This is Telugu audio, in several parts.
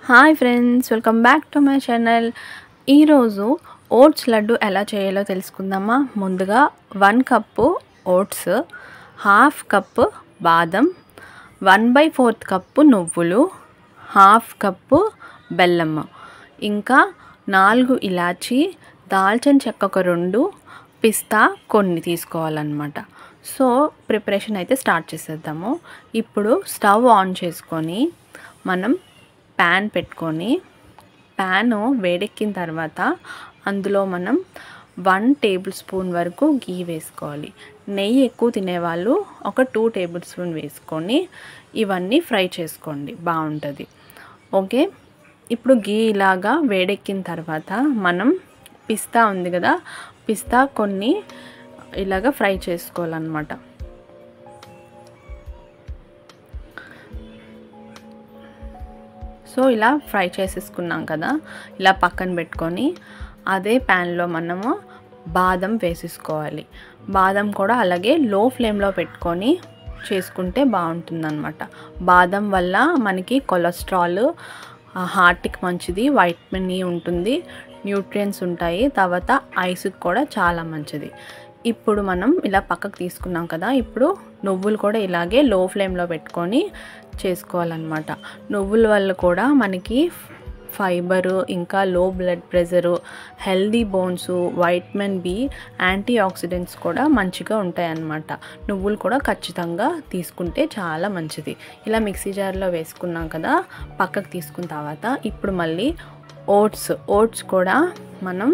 Hi friends, welcome back to my channel. ఈరోజు ఓట్స్ లడ్డు ఎలా చేయాలో తెలుసుకుందామా. ముందుగా 1 కప్పు ఓట్స్, 1/2 కప్పు బాదం, 1/4 కప్పు నువ్వులు, 1/2 కప్పు బెల్లం, ఇంకా 4 ఇలాచి, దాల్చిన చెక్క ఒక 2, పిస్తా కొన్ని తీసుకోవాలన్నమాట. సో ప్రిపరేషన్ అయితే స్టార్ట్ చేసేద్దాము. ఇప్పుడు స్టవ్ ఆన్ చేసుకొని మనం ప్యాన్ పెట్టుకొని, ప్యాను వేడెక్కిన తర్వాత అందులో మనం 1 టేబుల్ స్పూన్ వరకు గీ వేసుకోవాలి. నెయ్యి ఎక్కువ తినేవాళ్ళు ఒక 2 టేబుల్ స్పూన్ వేసుకొని ఇవన్నీ ఫ్రై చేసుకోండి, బాగుంటుంది. ఓకే, ఇప్పుడు గీ ఇలాగా వేడెక్కిన తర్వాత మనం పిస్తా ఉంది కదా, పిస్తా కొన్ని ఇలాగ ఫ్రై చేసుకోవాలన్నమాట. సో ఇలా ఫ్రై చేసేసుకున్నాం కదా, ఇలా పక్కన పెట్టుకొని అదే ప్యాన్లో మనము బాదం వేసేసుకోవాలి. బాదం కూడా అలాగే లో ఫ్లేమ్లో పెట్టుకొని చేసుకుంటే బాగుంటుందన్నమాట. బాదం వల్ల మనకి కొలెస్ట్రాల్, హార్ట్కి మంచిది, వైటమిన్ E ఉంటుంది, న్యూట్రియంట్స్ ఉంటాయి, తర్వాత ఐస్కి కూడా చాలా మంచిది. ఇప్పుడు మనం ఇలా పక్కకు తీసుకున్నాం కదా, ఇప్పుడు నువ్వులు కూడా ఇలాగే లో ఫ్లేమ్లో పెట్టుకొని చేసుకోవాలన్నమాట. నువ్వుల వల్ల కూడా మనకి ఫైబరు, ఇంకా low blood pressure, healthy bones, vitamin B, antioxidants కూడా మంచిగా ఉంటాయన్నమాట. నువ్వులు కూడా ఖచ్చితంగా తీసుకుంటే చాలా మంచిది. ఇలా మిక్సీ జార్లో వేసుకున్నాం కదా, పక్కకు తీసుకున్న తర్వాత ఇప్పుడు మళ్ళీ ఓట్స్ కూడా మనం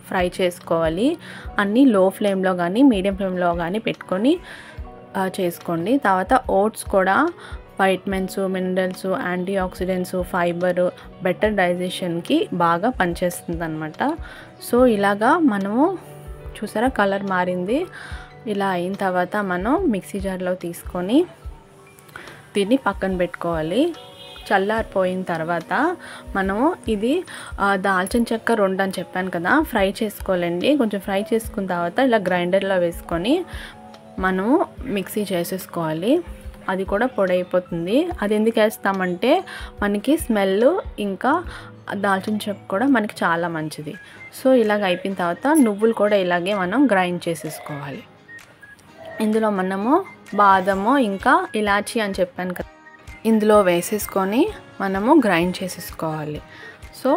ఫ్రై చేసుకోవాలి. అన్నీ లో ఫ్లేమ్లో కానీ మీడియం ఫ్లేమ్లో కానీ పెట్టుకొని చేసుకోండి. తర్వాత ఓట్స్ కూడా vitamins, minerals, antioxidants, fibre, better డైజెషన్కి బాగా పనిచేస్తుంది అనమాట. సో ఇలాగా మనము చూసారా కలర్ మారింది. ఇలా అయిన తర్వాత మనం మిక్సీ జార్లో తీసుకొని దీన్ని పక్కన పెట్టుకోవాలి. చల్లారిపోయిన తర్వాత మనము ఇది దాల్చిన చెక్క 2 అని చెప్పాను కదా, ఫ్రై చేసుకోవాలండి. కొంచెం ఫ్రై చేసుకున్న తర్వాత ఇలా గ్రైండర్లో వేసుకొని మనము మిక్సీ చేసేసుకోవాలి. అది కూడా పొడి అయిపోతుంది. అది ఎందుకు వేస్తామంటే మనకి స్మెల్, ఇంకా దాల్చిన చెక్క కూడా మనకి చాలా మంచిది. సో ఇలాగ అయిపోయిన తర్వాత నువ్వులు కూడా ఇలాగే మనం గ్రైండ్ చేసేసుకోవాలి. ఇందులో మనము బాదము, ఇంకా ఇలాచి అని చెప్పాను కదా, ఇందులో వేసేసుకొని మనము గ్రైండ్ చేసేసుకోవాలి. సో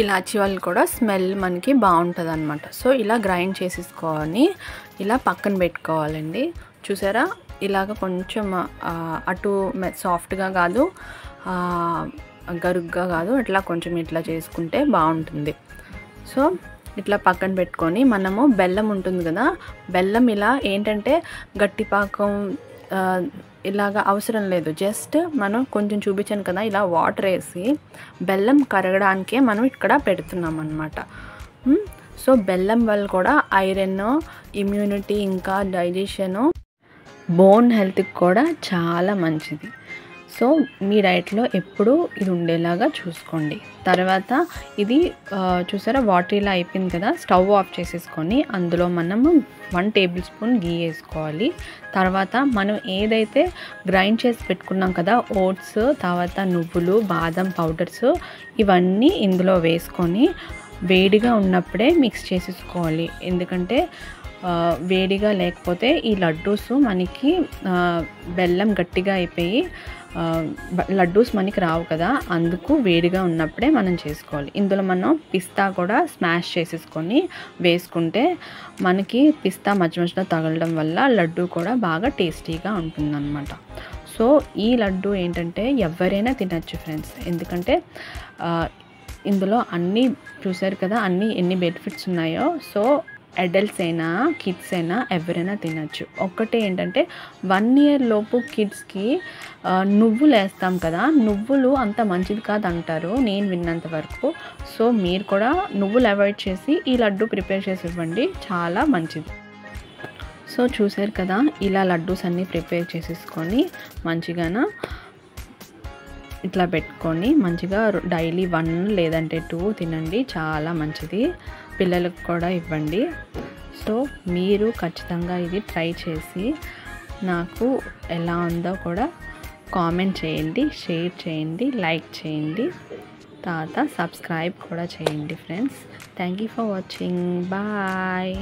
ఇలాచి వల్ల కూడా స్మెల్ మనకి బాగుంటుంది అనమాట. సో ఇలా గ్రైండ్ చేసేసుకొని ఇలా పక్కన పెట్టుకోవాలండి. చూసారా, ఇలాగ కొంచెం అటు సాఫ్ట్గా కాదు, గరుగ్గా కాదు, అట్లా కొంచెం ఇట్లా చేసుకుంటే బాగుంటుంది. సో ఇట్లా పక్కన పెట్టుకొని మనము బెల్లం ఉంటుంది కదా, బెల్లం ఇలా ఏంటంటే గట్టిపాకం ఇలాగ అవసరం లేదు. జస్ట్ మనం కొంచెం చూపించాను కదా, ఇలా వాటర్ వేసి బెల్లం కరగడానికే మనం ఇక్కడ పెడుతున్నాం అన్నమాట. సో బెల్లం వల్ల కూడా ఐరన్, ఇమ్యూనిటీ, ఇంకా డైజెషను, బోన్ హెల్త్కి కూడా చాలా మంచిది. సో మీ డైట్లో ఎప్పుడు ఇది ఉండేలాగా చూసుకోండి. తర్వాత ఇది చూసారా వాటర్ ఇలా అయిపోయింది కదా, స్టవ్ ఆఫ్ చేసేసుకొని అందులో మనము 1 టేబుల్ స్పూన్ గీ వేసుకోవాలి. తర్వాత మనం ఏదైతే గ్రైండ్ చేసి పెట్టుకున్నాం కదా, ఓట్స్, తర్వాత నువ్వులు, బాదం పౌడర్స్, ఇవన్నీ ఇందులో వేసుకొని వేడిగా ఉన్నప్పుడే మిక్స్ చేసేసుకోవాలి. ఎందుకంటే వేడిగా లేకపోతే ఈ లడ్డూస్ మనకి బెల్లం గట్టిగా అయిపోయి లడ్డూస్ మనకి రావు కదా, అందుకు వేడిగా ఉన్నప్పుడే మనం చేసుకోవాలి. ఇందులో మనం పిస్తా కూడా స్మాష్ చేసేసుకొని వేసుకుంటే మనకి పిస్తా మధ్య మధ్యలో తగలడం వల్ల లడ్డు కూడా బాగా టేస్టీగా ఉంటుందన్నమాట. సో ఈ లడ్డు ఏంటంటే ఎవరైనా తినచ్చు ఫ్రెండ్స్, ఎందుకంటే ఇందులో అన్నీ చూసారు కదా, ఎన్ని బెనిఫిట్స్ ఉన్నాయో. సో అడల్ట్స్ అయినా కిడ్స్ అయినా ఎవరైనా తినచ్చు. ఒక్కటే ఏంటంటే 1 ఇయర్ లోపు కిడ్స్కి నువ్వులు వేస్తాం కదా, నువ్వులు అంత మంచిది కాదు అంటారు నేను విన్నంత వరకు. సో మీరు కూడా నువ్వులు అవాయిడ్ చేసి ఈ లడ్డు ప్రిపేర్ చేసి ఇవ్వండి, చాలా మంచిది. సో చూసారు కదా, ఇలా లడ్డూస్ అన్నీ ప్రిపేర్ చేసేసుకొని మంచిగా ఇట్లా పెట్టుకొని మంచిగా డైలీ 1 లేదంటే 2 తినండి, చాలా మంచిది. పిల్లలకు కూడా ఇవ్వండి. సో మీరు ఖచ్చితంగా ఇది ట్రై చేసి నాకు ఎలా ఉందో కూడా కామెంట్ చేయండి, షేర్ చేయండి, లైక్ చేయండి, తర్వాత సబ్స్క్రైబ్ కూడా చేయండి friends. Thank you for watching. Bye.